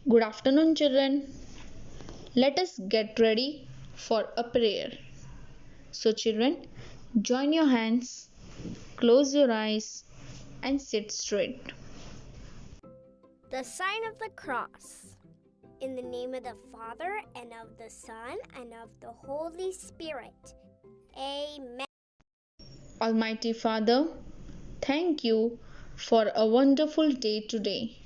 Good afternoon, children. Let us get ready for a prayer. So, children, join your hands, close your eyes, and sit straight. The sign of the cross. In the name of the Father, and of the Son, and of the Holy Spirit. Amen. Almighty Father, thank you for a wonderful day today.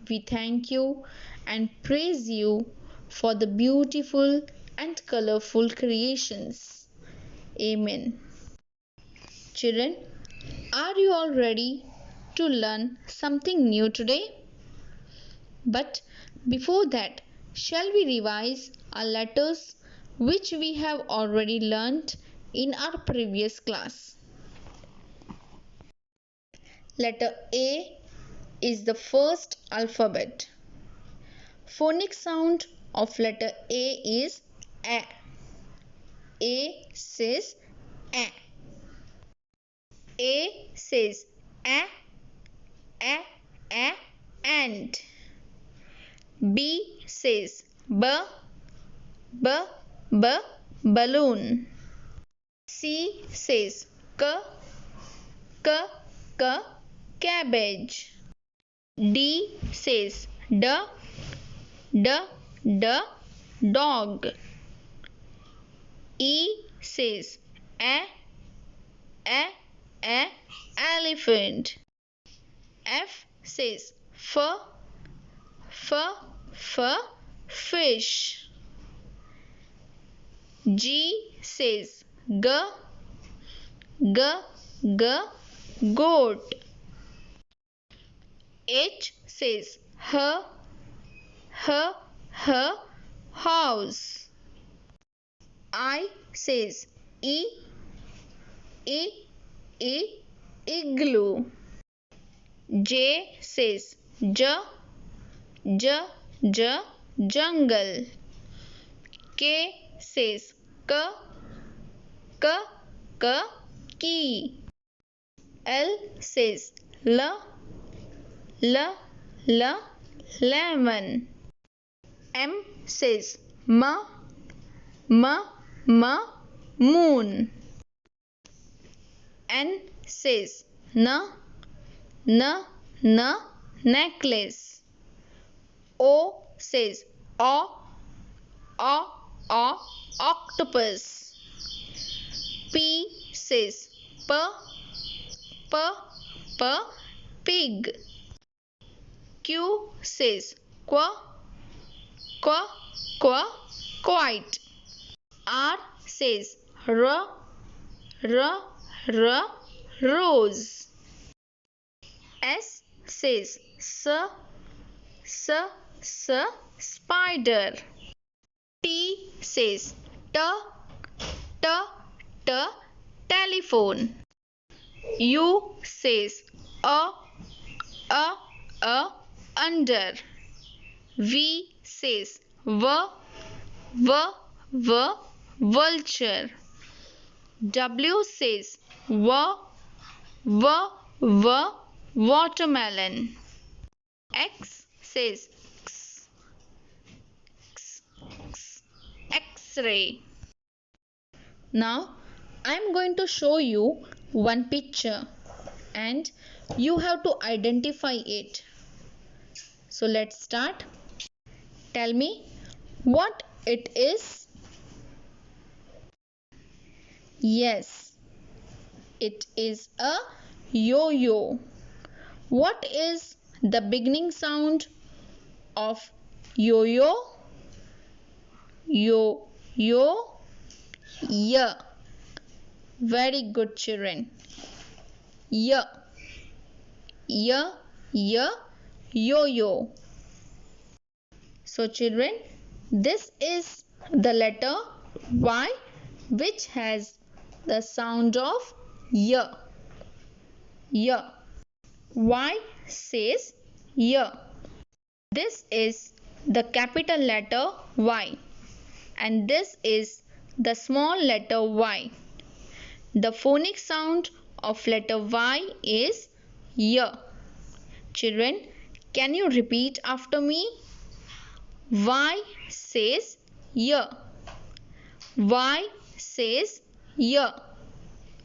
We thank you and praise you for the beautiful and colorful creations. Amen. Children, are you all ready to learn something new today? But before that, shall we revise our letters which we have already learnt in our previous class? Letter A is the first alphabet. Phonic sound of letter A is A. A says A. A says A, A, and. B says B, B, B, balloon. C says K, K, K, cabbage. D says D, D, D, dog. E says A, elephant. F says F, fish. G says G, goat. H says H, house. I says E, igloo. J says J, jungle. K says K, key. L says L, lemon. M says M, moon. N says N, necklace. O says O, octopus. P says P, pig. Q says quiet. R says R, rose. S says spider. T says T, telephone. U says A, under. V says V, vulture. W says W, watermelon. X says X-ray. Now I am going to show you one picture and you have to identify it. So let's start. Tell me what it is. Yes, it is a yo-yo. What is the beginning sound of yo-yo? Yeah. Very good, children. Yeah, yo-yo. So children, this is the letter Y which has the sound of Y. Y says Y. This is the capital letter Y and this is the small letter y. The phonic sound of letter Y is Y. Children, can you repeat after me? Y says year. Y says year.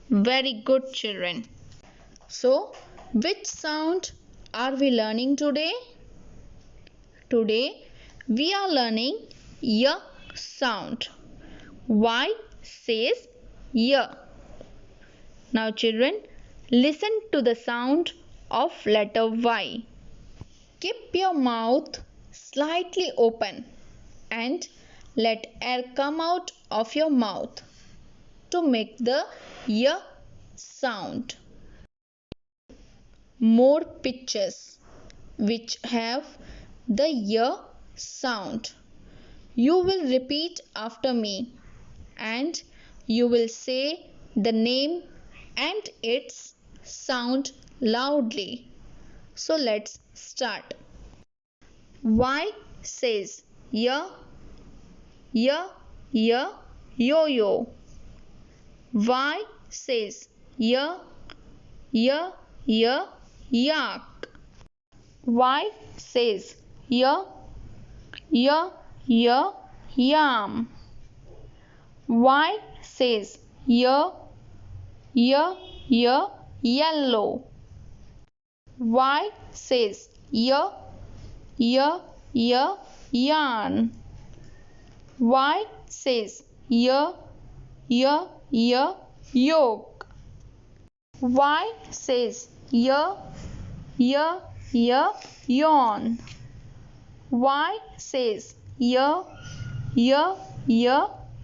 Very good, children. So, which sound are we learning today? Today, we are learning y sound. Y says year. Now, children, listen to the sound of letter Y. Keep your mouth slightly open and let air come out of your mouth to make the y sound. More pictures which have the y sound. You will repeat after me and you will say the name and its sound loudly. So let's start. Y says y, y, y, yo yo. Y says y, y, y, yak. Y says y, y, y, yam. Y says y, y, y, yellow. Y says y, y, y, yarn. Y says y, y, y, yolk. Y says y, y, y, yawn. Y says y, y, y,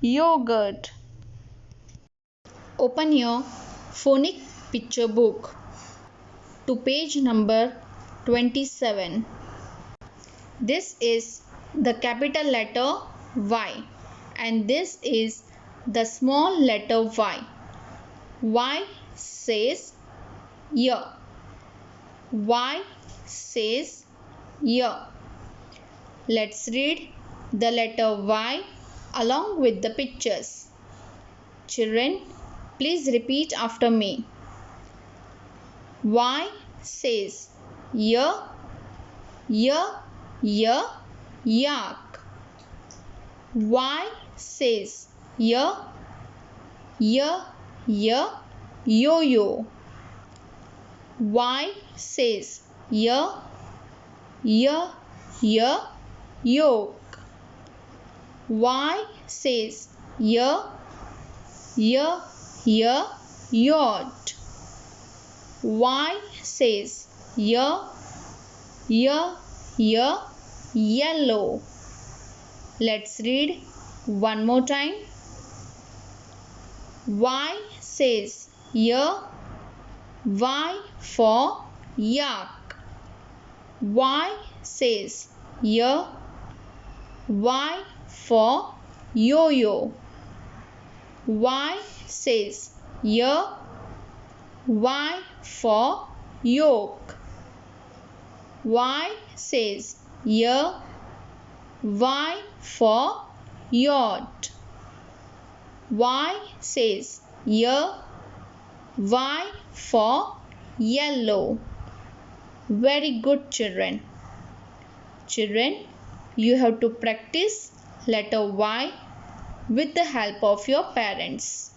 yogurt. Open your phonic picture book to page number 27. This is the capital letter Y and this is the small letter y. Y says y. Y says y. Let's read the letter Y along with the pictures. Children, please repeat after me. Y says y, y, y, yak. Y says y, y, y, yo-yo. Y says y, y, y, yolk. Y says y, y, y, yacht. Y says y, y, y, yellow. Let's read one more time. Y says y, Y for yak. Y says y, Y for yo-yo. Y says y, Y for yolk. Y says y, Y for yacht. Y says y, Y for yellow. Very good, children. Children, you have to practice letter Y with the help of your parents.